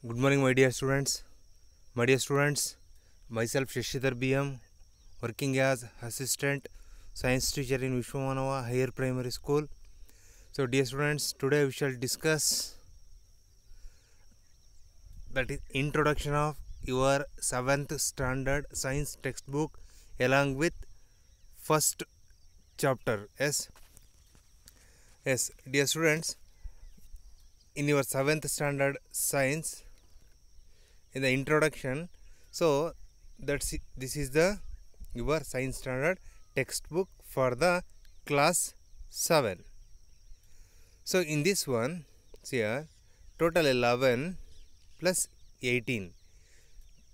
Good morning, my dear students. Myself Shashidhar BM, working as assistant science teacher in Vishwamanava Higher Primary School. So, dear students, today we shall discuss that is introduction of your 7th standard science textbook along with first chapter. Yes, dear students, in your 7th standard science, in the introduction, so this is the your science standard textbook for the class 7. So in this one, see here, total 11 plus 18.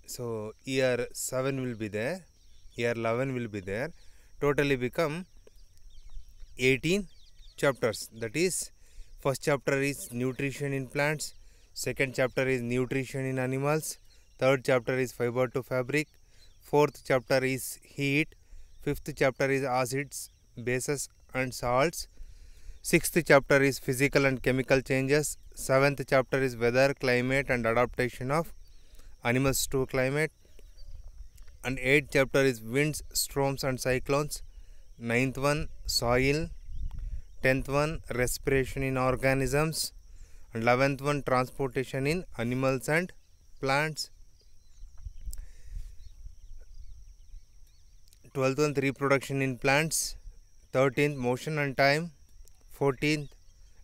So year 7 will be there, year 11 will be there, totally become 18 chapters. That is, first chapter is nutrition in plants, second chapter is nutrition in animals, third chapter is fiber to fabric, fourth chapter is heat, fifth chapter is acids, bases and salts, sixth chapter is physical and chemical changes, seventh chapter is weather, climate and adaptation of animals to climate, and eighth chapter is winds, storms and cyclones, ninth one soil, 10th one respiration in organisms, and 11th one transportation in animals and plants, 12th one reproduction in plants, 13th motion and time, 14th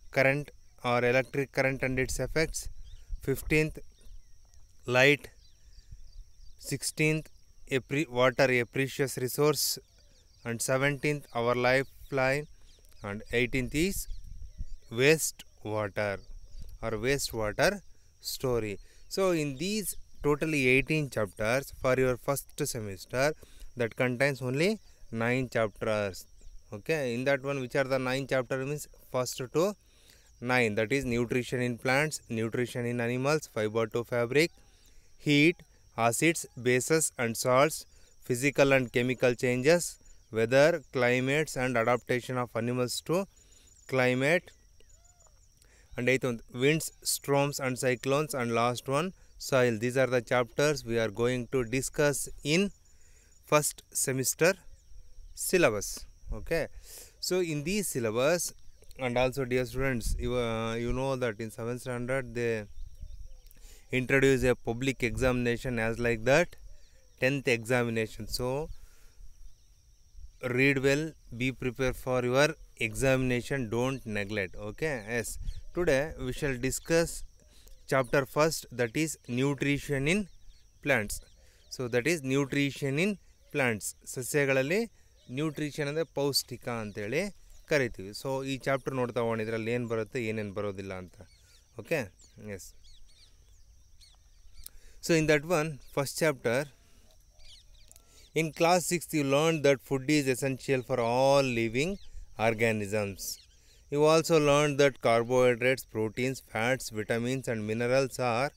current or electric current and its effects, 15th light, 16th water, a precious resource, and 17th our lifeline, and 18th is wastewater or wastewater story. So in these totally 18 chapters for your first semester, that contains only 9 chapters. Okay, in that one, which are the 9 chapters means first to 9, that is nutrition in plants, nutrition in animals, fiber to fabric, heat, acids, bases and salts, physical and chemical changes, weather, climates and adaptation of animals to climate, and 8th one winds, storms and cyclones, and last one soil. These are the chapters we are going to discuss in first semester syllabus. Okay, so in these syllabus, and also dear students, you know that in 7th standard they introduce a public examination as like that 10th examination. So read well, be prepared for your examination, don't neglect. Okay, yes, today we shall discuss chapter first, that is nutrition in plants. So that is nutrition in plants. ಸಸ್ಯಗಳಲ್ಲಿ nutrition ಅಂದರೆ ಪೌಷ್ಟಿಕ ಅಂತೇಳಿ ಕರಿತೀವಿ. So ಈ chapter ನೋಡ್ತಾ ಹೋಗೋಣ, ಇದರಲ್ಲಿ ಏನು ಬರುತ್ತೆ ಏನೇನು ಬರೋದಿಲ್ಲ ಅಂತ. Okay, yes. So in that one first chapter, in class 6 you learned that food is essential for all living organisms. You also learned that carbohydrates, proteins, fats, vitamins and minerals are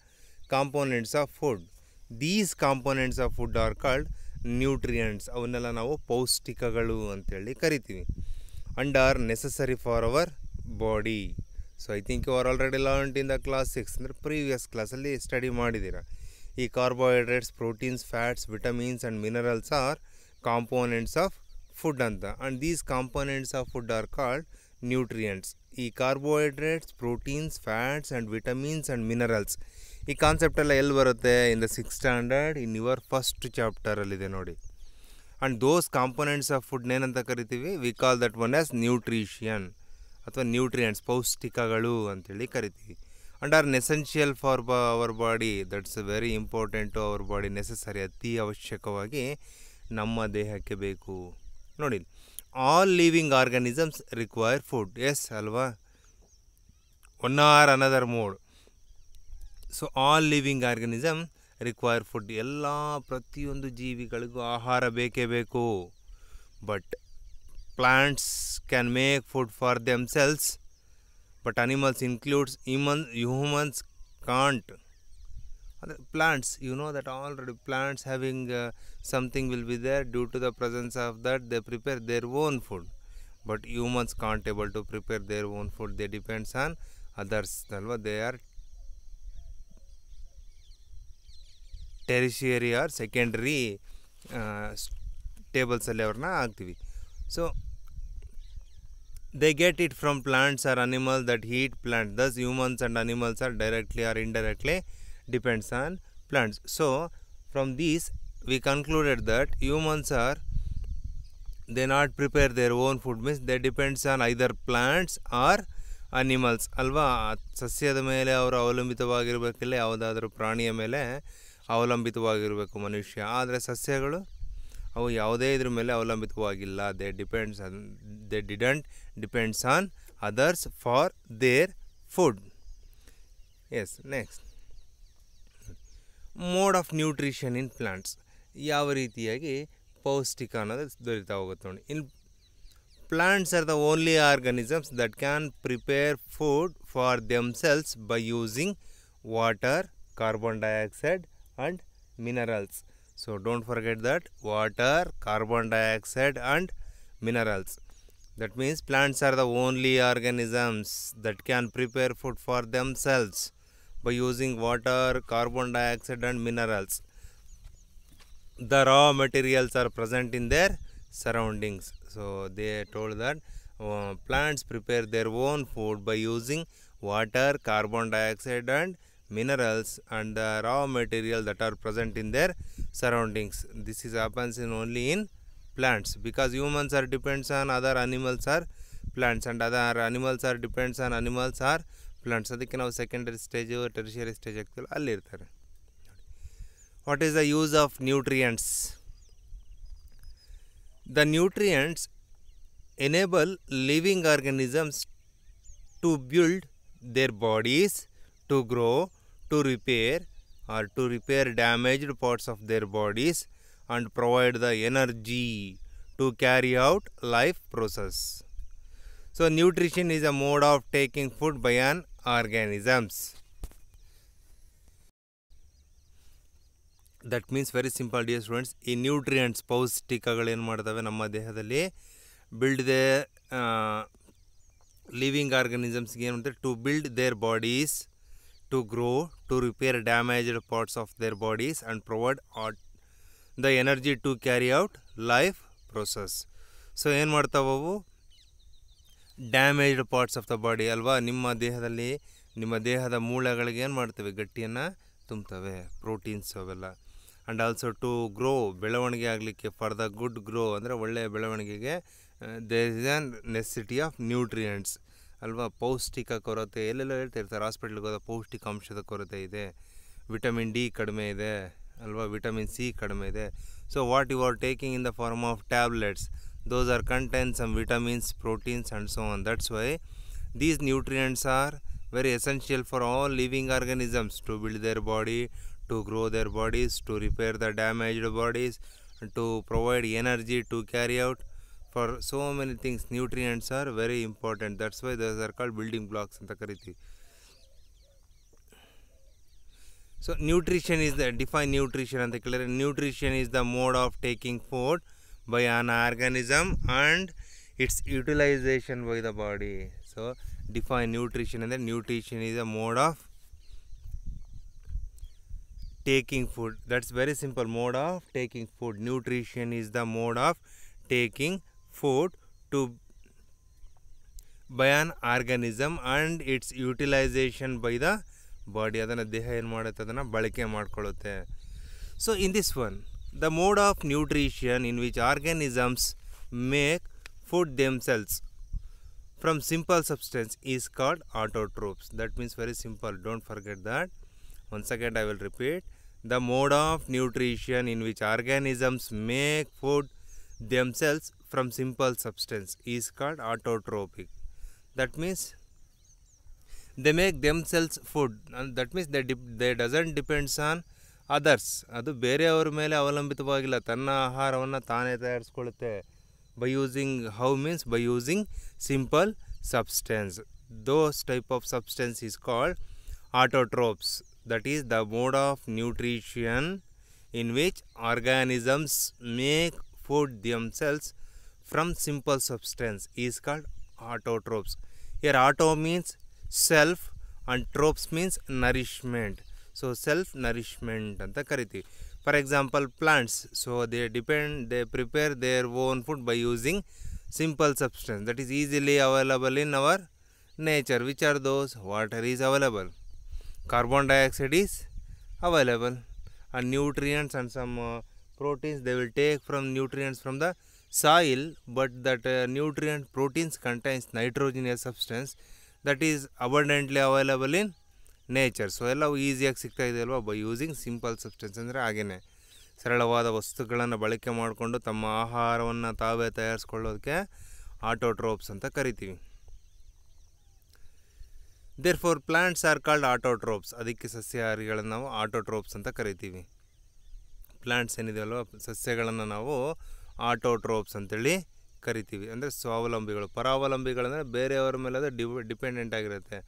components of food. These components of food are called nutrients. ಅವನ್ನೆಲ್ಲ ನಾವು ಪೌಷ್ಟಿಕಗಳು ಅಂತೇಳಿ ಕರಿತೀವಿ. And are necessary for our body. So I think you are already learned in the class 6 ಅಂದರೆ previous ಕ್ಲಾಸಲ್ಲಿ study ಮಾಡಿದ್ದೀರಾ. ಈ carbohydrates, proteins, fats, vitamins and minerals are components of food ಅಂತ. And these components of food are called nutrients. ಈ carbohydrates, proteins, fats and vitamins and minerals, ಈ concept ಎಲ್ಲ ಎಲ್ಲಿ ಬರುತ್ತೆ? In the 6th standard in your first ಚಾಪ್ಟರಲ್ಲಿದೆ ನೋಡಿ. And those components of food ಏನಂತ ಕರಿತೀವಿ? We call that one as nutrition ಅಥವಾ ನ್ಯೂಟ್ರಿಯೆಂಟ್ಸ್, ಪೌಷ್ಟಿಕಗಳು ಅಂತೇಳಿ ಕರಿತೀವಿ. and are essential for our body. That's very important to our body, necessary, ಅತಿ ಅವಶ್ಯಕವಾಗಿ ನಮ್ಮ ದೇಹಕ್ಕೆ ಬೇಕು ನೋಡಿ. All living organisms require food. Yes ಅಲ್ವಾ? One or another mode. So all living organism require food. ಎಲ್ಲ ಪ್ರತಿಯೊಂದು ಜೀವಿಗಳಿಗೂ ಆಹಾರ ಬೇಕೇ ಬೇಕು. But plants can make food for themselves, but animals includes humans can't. Plants, you know that already plants having something will be there, due to the presence of that they prepare their own food, but humans can't able to prepare their own food. They depends on others alva. They are tertiary or secondary ಟೇಬಲ್ಸಲ್ಲಿ ಅವ್ರನ್ನ ಹಾಕ್ತೀವಿ. So they get it from plants or animals that eat plants. Thus humans and animals are directly or indirectly depends on plants. So from these we concluded that humans are, they not prepare their own food, means they depends on either plants or animals ಅಲ್ವಾ. ಸಸ್ಯದ ಮೇಲೆ ಅವರು ಅವಲಂಬಿತವಾಗಿರಬೇಕಿಲ್ಲ, ಯಾವುದಾದ್ರೂ ಪ್ರಾಣಿಯ ಮೇಲೆ ಅವಲಂಬಿತವಾಗಿರಬೇಕು ಮನುಷ್ಯ. ಆದರೆ ಸಸ್ಯಗಳು ಅವು ಯಾವುದೇ ಇದ್ರ ಮೇಲೆ ಅವಲಂಬಿತವಾಗಿಲ್ಲ. They didn't depends on others for their food. Yes, next mode of nutrition in plants. ಯಾವ ರೀತಿಯಾಗಿ ಪೌಷ್ಟಿಕ ಅನ್ನೋದು ದೊರೀತಾ ಹೋಗುತ್ತೆ ನೋಡಿ. In plants are the only organisms that can prepare food for themselves by using water, carbon dioxide and minerals. So don't forget that water, carbon dioxide and minerals. That means plants are the only organisms that can prepare food for themselves by using water, carbon dioxide and minerals. The raw materials are present in their surroundings. So they told that plants prepare their own food by using water, carbon dioxide and minerals and the raw material that are present in their surroundings. This is happens in only in plants, because humans are depends on other animals or plants and other animals are depends on animals or plants. ಅದಕ್ಕೆ ನಾವು secondary stage, ಟೆರಿಷಿಯರಿ stage ಆಗ್ತಿಲ್ಲ, ಅಲ್ಲಿ ಇರ್ತಾರೆ. What is the use of nutrients? The nutrients enable living organisms to build their bodies, to grow, to repair or to repair damaged parts of their bodies and provide the energy to carry out life process. So nutrition is a mode of taking food by an organisms. That means very simple, dear students. ಈ nutrients ಪೌಷ್ಟಿಕಗಳು ಏನು ಮಾಡ್ತವೆ ನಮ್ಮ ದೇಹದಲ್ಲಿ? Build the living ಆರ್ಗನಿಸಮ್ಸ್ಗೆ ಏನು ಮಾಡ್ತಾರೆ? To build their bodies, to grow, to repair damaged parts of their bodies and provide the energy to carry out life process. So ಏನು ಮಾಡ್ತಾವವು? Damaged parts of the body ಅಲ್ವಾ. ನಿಮ್ಮ ದೇಹದಲ್ಲಿ ನಿಮ್ಮ ದೇಹದ ಮೂಳೆಗಳಿಗೆ ಏನು ಮಾಡ್ತವೆ? ಗಟ್ಟಿಯನ್ನು ತುಂಬ್ತವೆ, ಪ್ರೋಟೀನ್ಸ್ ಅವೆಲ್ಲ. ಆ್ಯಂಡ್ ಆಲ್ಸೋ ಟು ಗ್ರೋ, ಬೆಳವಣಿಗೆ ಆಗಲಿಕ್ಕೆ, ಫಾರ್ ದ ಗುಡ್ ಗ್ರೋ ಅಂದರೆ ಒಳ್ಳೆಯ ಬೆಳವಣಿಗೆಗೆ there is an necessity of nutrients ಅಲ್ವಾ. ಪೌಷ್ಟಿಕ ಕೊರತೆ ಎಲ್ಲೆಲ್ಲ ಹೇಳ್ತಿರ್ತಾರೆ, ಹಾಸ್ಪಿಟ್ಲಿಗೆ ಹೋದ ಪೌಷ್ಟಿಕಾಂಶದ ಕೊರತೆ ಇದೆ, ವಿಟಮಿನ್ ಡಿ ಕಡಿಮೆ ಇದೆ ಅಲ್ವಾ, ವಿಟಮಿನ್ ಸಿ ಕಡಿಮೆ ಇದೆ. So what you are taking in the form of tablets, those are contain some vitamins, proteins and so on. That's why these nutrients are very essential for all living organisms to build their body, to grow their bodies, to repair the damaged bodies, and to provide energy to carry out for so many things. Nutrients are very important. That's why those are called building blocks anta kariti. So nutrition is the define nutrition anta kelare. Nutrition is the mode of taking food by an organism and its utilization by the body. So define nutrition, and then nutrition is a mode of taking food. That's very simple, mode of taking food. Nutrition is the mode of taking food to by an organism and its utilization by the body. ಅದನ್ನು ದೇಹ ಏನು ಮಾಡುತ್ತೆ? ಅದನ್ನು ಬಳಕೆ ಮಾಡಿಕೊಳ್ಳುತ್ತೆ. So in this one, the mode of nutrition in which organisms make food themselves from simple substance is called autotrophs. That means very simple, don't forget that. Once again I will repeat. The mode of nutrition in which organisms make food themselves from simple substance is called autotrophic. That means they make themselves food, and that means they doesn't depends on others. ಅದು ಬೇರೆಯವ್ರ ಮೇಲೆ ಅವಲಂಬಿತವಾಗಿಲ್ಲ, ತನ್ನ ಆಹಾರವನ್ನು ತಾನೇ ತಯಾರಿಸ್ಕೊಳ್ಳುತ್ತೆ. By using how means by using simple substance. Those type of substance is called autotrophs. That is the mode of nutrition in which organisms make food themselves from simple substance is called autotrophs. Here auto means self and tropes means nourishment. So self nourishment ಅಂತ ಕರಿತೀವಿ. For example plants, so they prepare their own food by using simple substance that is easily available in our nature. Which are those? Water is available, carbon dioxide is available, and nutrients and some proteins they will take from nutrients from the soil, but that nutrient proteins contains nitrogenous substance that is abundantly available in nature. So ಎಲ್ಲವೂ ಈಸಿಯಾಗಿ ಸಿಗ್ತಾ ಇದೆ ಅಲ್ವಾ by using simple substance. ಅಂದರೆ ಹಾಗೆಯೇ ಸರಳವಾದ ವಸ್ತುಗಳನ್ನು ಬಳಕೆ ಮಾಡಿಕೊಂಡು ತಮ್ಮ ಆಹಾರವನ್ನು ತಾವೇ ತಯಾರಿಸ್ಕೊಳ್ಳೋದಕ್ಕೆ ಆಟೋಟ್ರೋಪ್ಸ್ ಅಂತ ಕರಿತೀವಿ. Therefore plants are called autotrophs. ಅದಕ್ಕೆ ಸಸ್ಯಾಹಾರಿಗಳನ್ನು ನಾವು ಆಟೋಟ್ರೋಪ್ಸ್ ಅಂತ ಕರಿತೀವಿ. ಪ್ಲಾಂಟ್ಸ್ ಏನಿದೆಯಲ್ವ ಸಸ್ಯಗಳನ್ನು ನಾವು ಆಟೋಟ್ರೋಪ್ಸ್ ಅಂತೇಳಿ ಕರಿತೀವಿ. ಅಂದರೆ ಸ್ವಾವಲಂಬಿಗಳು. ಪರಾವಲಂಬಿಗಳಂದರೆ ಬೇರೆಯವರ ಮೇಲೆ ಅದು ಡಿಪೆಂಡೆಂಟ್ ಆಗಿರುತ್ತೆ.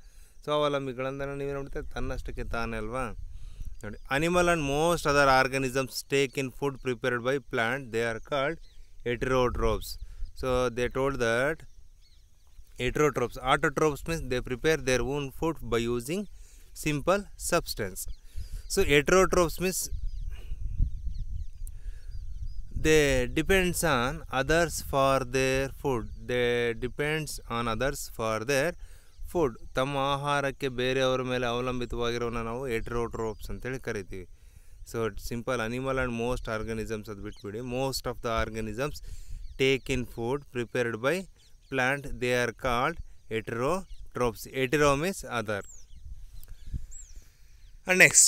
ಸ್ವಾವಲಂಬಿಗಳಂದರೆ ನೀವೇನು ಮಾಡ್ತೀವಿ ತನ್ನಷ್ಟಕ್ಕೆ ತಾನೇ ಅಲ್ವಾ. ನೋಡಿ, animal and most other organisms take in food prepared by plant, they are called heterotrophs. So they told that heterotrophs. Autotrophs means they prepare their own food by using simple substance. So heterotrophs means they depends on others for their food. They depends on others for their food. ತಮ್ಮ ಆಹಾರಕ್ಕೆ ಬೇರೆಯವರ ಮೇಲೆ ಅವಲಂಬಿತವಾಗಿರೋನ ನಾವು heterotrophs ಅಂತೇಳಿ ಕರಿತೀವಿ. So simple animal and most organisms ಅದು ಬಿಟ್ಬಿಡಿ. Most of the organisms take in food prepared by plant, they are called heterotrophs. Hetero means other. And next,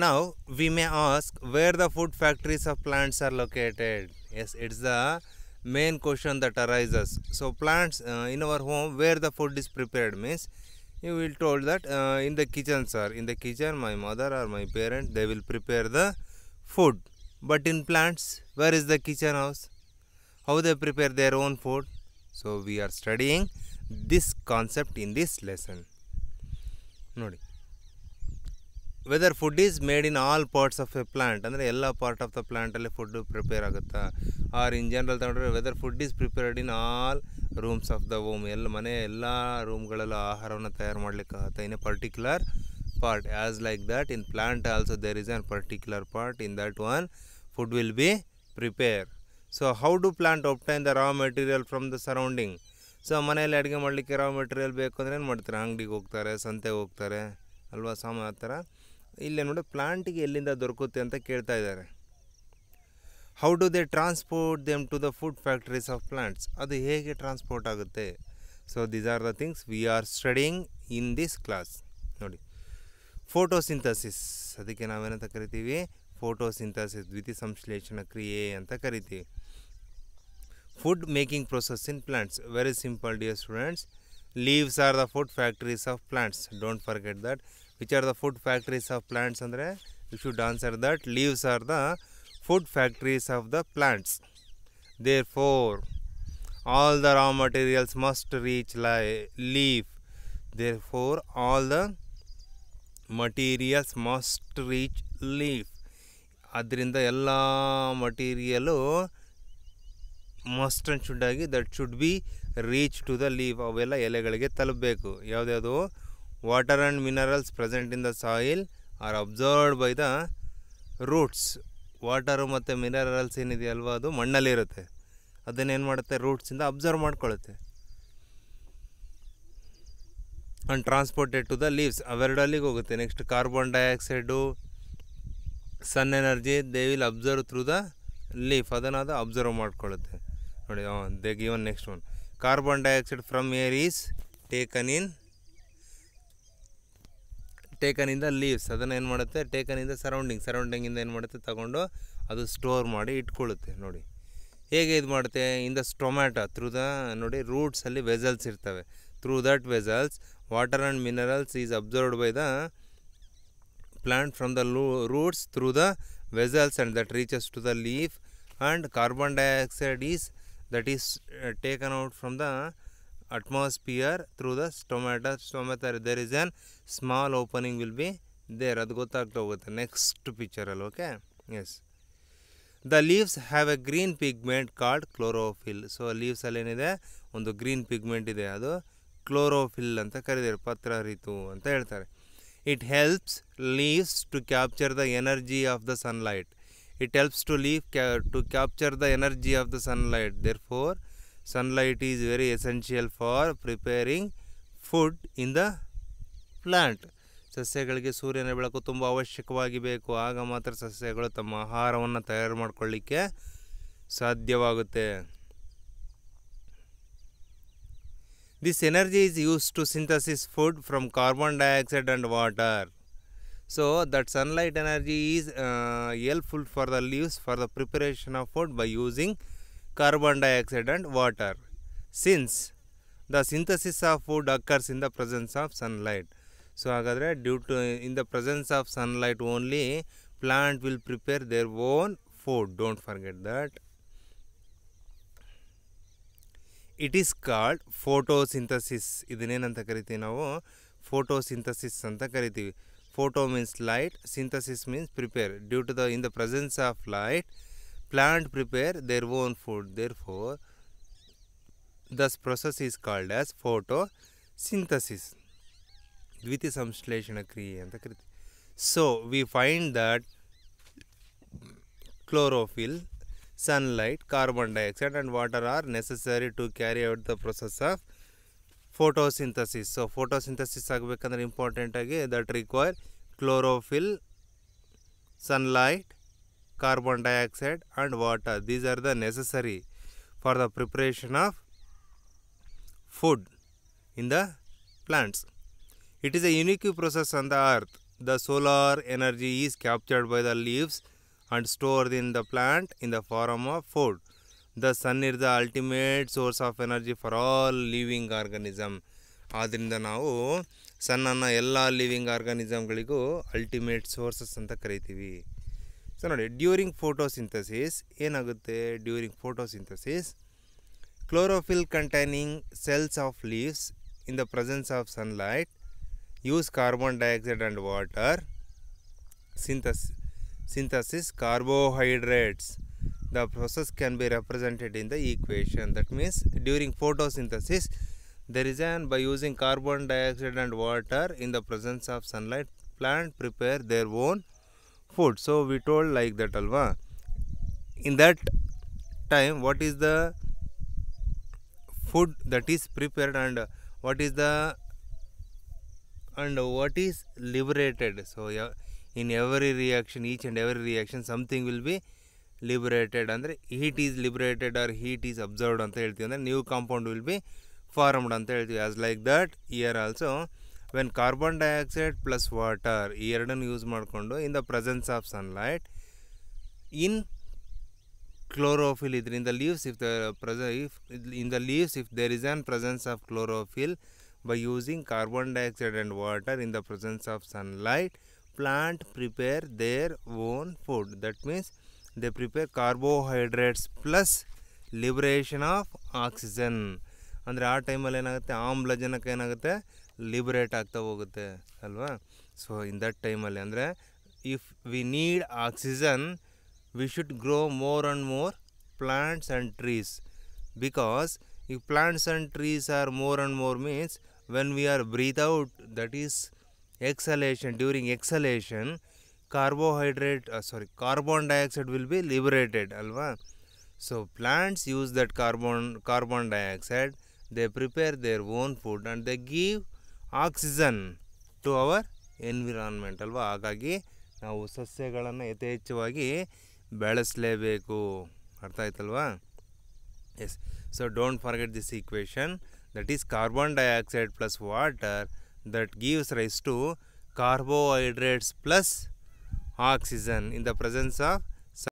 now we may ask where the food factories of plants are located. Yes, it's the main question that arises. So plants in our home, where the food is prepared means you will told that in the kitchen, sir. In the kitchen, my mother or my parent they will prepare the food. But in plants, where is the kitchen house? How they prepare their own food? So we are studying this concept in this lesson. ನೋಡಿ, whether food is made in all parts of a plant. ಅಂದರೆ ಎಲ್ಲ part of the ಪ್ಲಾಂಟಲ್ಲಿ food prepare ಆಗುತ್ತಾ, or in general ತಗೊಂಡ್ರೆ whether food is prepared in all rooms of the home. ಮನೆ ಎಲ್ಲ ರೂಮ್ಗಳಲ್ಲೂ ಆಹಾರವನ್ನು ತಯಾರು ಮಾಡಲಿಕ್ಕಾಗುತ್ತೆ in a particular part. As like that in plant also there is an particular part. In that one food will be prepare. So how do plant obtain the raw material from the surrounding. So ಮನೆಯಲ್ಲಿ ಅಡುಗೆ ಮಾಡಲಿಕ್ಕೆ raw material ಬೇಕು ಅಂದರೆ ಏನು ಮಾಡ್ತಾರೆ, ಅಂಗಡಿಗೆ ಹೋಗ್ತಾರೆ, ಸಂತೆಗೆ ಹೋಗ್ತಾರೆ ಅಲ್ವಾ, ಆ ಥರ. ಇಲ್ಲೇ ನೋಡಿ ಪ್ಲಾಂಟಿಗೆ ಎಲ್ಲಿಂದ ದೊರಕುತ್ತೆ ಅಂತ ಕೇಳ್ತಾ ಇದ್ದಾರೆ. How do they transport them to the food factories of plants. ಅದು ಹೇಗೆ ಟ್ರಾನ್ಸ್ಪೋರ್ಟ್ ಆಗುತ್ತೆ. So these are the things we are studying in this class. ನೋಡಿ, ಫೋಟೋಸಿಂಥಸಿಸ್, ಅದಕ್ಕೆ ನಾವೇನಂತ ಕರಿತೀವಿ, ಫೋಟೋಸಿಂಥಸಿಸ್, ದ್ವಿತೀಯ ಸಂಶ್ಲೇಷಣ ಕ್ರಿಯೆ ಅಂತ ಕರಿತೀವಿ. Food making process in plants. Very simple dear students. Leaves are the food factories of plants. Don't forget that. Which are the food factories of plants ಅಂದರೆ you should answer that. Leaves are the food factories of the plants. Therefore all the raw materials must reach leaf. Therefore all the materials must reach leaf. ಅದರಿಂದ ಎಲ್ಲ material must and should ಆಗಿ that should be reach to the leaf. ಅವೆಲ್ಲ ಎಲೆಗಳಿಗೆ ತಲುಪಬೇಕು. ಯಾವುದ್ಯಾವುದು, water and minerals present in the soil are absorbed by the roots. Water ಮತ್ತು minerals ಏನಿದೆಯಲ್ವ ಅದು ಮಣ್ಣಲ್ಲಿರುತ್ತೆ, ಅದನ್ನೇನು ಮಾಡುತ್ತೆ, ರೂಟ್ಸಿಂದ ಅಬ್ಸರ್ವ್ ಮಾಡ್ಕೊಳ್ಳುತ್ತೆ. And transported to the leaves, ಅವೆರಡಲ್ಲಿಗೆ ಹೋಗುತ್ತೆ. Next carbon dioxide, sun energy they will absorb through the leaf. ಅದನ್ನು ಅದು ಅಬ್ಸರ್ವ್ ಮಾಡ್ಕೊಳ್ಳುತ್ತೆ. ನೋಡಿ, they given next one. Carbon dioxide from air is taken in the leaves. ಅದನ್ನು ಏನು ಮಾಡುತ್ತೆ, ಟೇಕನ್ ಇನ್ ದ ಸರೌಂಡಿಂಗಿಂದ ಏನು ಮಾಡುತ್ತೆ, ತಗೊಂಡು ಅದು ಸ್ಟೋರ್ ಮಾಡಿ ಇಟ್ಕೊಳ್ಳುತ್ತೆ. ನೋಡಿ ಹೇಗೆ ಇದು ಮಾಡುತ್ತೆ. In the stomata through the, ನೋಡಿ ರೂಟ್ಸಲ್ಲಿ ವೆಸಲ್ಸ್ ಇರ್ತವೆ. Through that vessels water and minerals is observed by the plant from the roots through the vessels and that reaches to the leaf, and carbon dioxide is taken out from the atmosphere through the stomata. There is an small opening will be there. ಅದು ಗೊತ್ತಾಗ್ತಾ ಹೋಗುತ್ತೆ next ಪಿಕ್ಚರಲ್ಲಿ. Okay, yes. The leaves have a green pigment called chlorophyll. So ಲೀವ್ಸಲ್ಲಿ ಏನಿದೆ, ಒಂದು green pigment ಇದೆ, ಅದು chlorophyll ಅಂತ ಕರೀತಾರೆ, ಪತ್ರ ಋತು ಅಂತ ಹೇಳ್ತಾರೆ. It helps leaves to capture the energy of the sunlight. It helps to to capture the energy of the sunlight. Therefore, sunlight is very essential for preparing food in the plant. ಸಸ್ಯಗಳಿಗೆ ಸೂರ್ಯನ ಬೆಳಕು ತುಂಬ ಅವಶ್ಯಕವಾಗಿ ಬೇಕು. ಆಗ ಮಾತ್ರ ಸಸ್ಯಗಳು ತಮ್ಮ ಆಹಾರವನ್ನು ತಯಾರು ಮಾಡಿಕೊಳ್ಳಿಕ್ಕೆ ಸಾಧ್ಯವಾಗುತ್ತೆ. This energy is used to synthesize food from carbon dioxide and water. So that sunlight energy is helpful for the leaves for the preparation of food by using carbon dioxide and water. Since the synthesis of food occurs in the presence of sunlight. So hagadre due to in the presence of sunlight only plant will prepare their own food. Don't forget that. It is called photosynthesis. ಇದನ್ನೇನಂತ ಕರಿತೀವಿ ನಾವು? Photosynthesis ಅಂತ ಕರಿತೀವಿ. Photo means light, synthesis means prepare. Due to in the presence of light, plant prepare their own food. Therefore, this process is called as photosynthesis. ದ್ವಿತೀಯ ಸಂಶ್ಲೇಷಣ ಕ್ರಿಯೆ ಅಂತ ಕರಿತೀವಿ. So we find that chlorophyll, sunlight, carbon dioxide and water are necessary to carry out the process of photosynthesis. So photosynthesis ಆಗಬೇಕಂದ್ರೆ important ಆಗಿ that require chlorophyll, sunlight, carbon dioxide and water. These are the necessary for the preparation of food in the plants. It is a unique process on the earth. The solar energy is captured by the leaves and stored in the plant in the form of food. The sun is the ultimate source of energy for all living organism. ಆದ್ದರಿಂದ ನಾವು ಸನ್ನನ್ನು ಎಲ್ಲ living ಆರ್ಗಾನಿಸಮ್ಗಳಿಗೂ ultimate sources ಅಂತ ಕರಿತೀವಿ. So ನೋಡಿ, during photosynthesis ಏನಾಗುತ್ತೆ? During photosynthesis chlorophyll containing cells of lives in the presence of sunlight use carbon dioxide and water synthesis carbohydrates. The process can be represented in the equation. That means during photosynthesis there is by using carbon dioxide and water in the presence of sunlight, plant prepare their own food. So we told like that alva. In that time what is the food that is prepared and what is liberated? So in every reaction, each and every reaction something will be liberated. ಅಂದರೆ heat is liberated or heat is absorbed ಅಂತ ಹೇಳ್ತೀವಿ. ಅಂದರೆ new compound will be formed ಅಂತ ಹೇಳ್ತೀವಿ. as like that here also when carbon dioxide plus water ಈ ಎರಡನ್ನು use ಮಾಡಿಕೊಂಡು in the presence of sunlight in chlorophyll in the leaves, if there is an presence of chlorophyll, by using carbon dioxide and water in the presence of sunlight, plant prepare their own food. That means they prepare carbohydrates plus liberation of oxygen. ಅಂದರೆ ಆ ಟೈಮಲ್ಲಿ ಏನಾಗುತ್ತೆ, ಆಮ್ಲಜನಕ ಏನಾಗುತ್ತೆ, liberate ಆಗ್ತಾ ಹೋಗುತ್ತೆ ಅಲ್ವಾ. So in that ಟೈಮಲ್ಲಿ ಅಂದರೆ if we need oxygen we should grow more and more plants and trees, because if plants and trees are more and more means when we are breathe out, that is exhalation, during exhalation carbon dioxide will be liberated alva. So plants use that carbon dioxide, they prepare their own food and they give oxygen to our environment alva. ಹಾಗಾಗಿ ನಾವು ಸಸ್ಯಗಳನ್ನು ಯಥೇಚ್ಛವಾಗಿ ಬೆಳೆಸಲೇಬೇಕು. ಅರ್ಥ ಆಯ್ತಲ್ವಾ? Yes. So don't forget this equation, that is carbon dioxide plus water that gives rise to carbohydrates plus oxygen in the presence of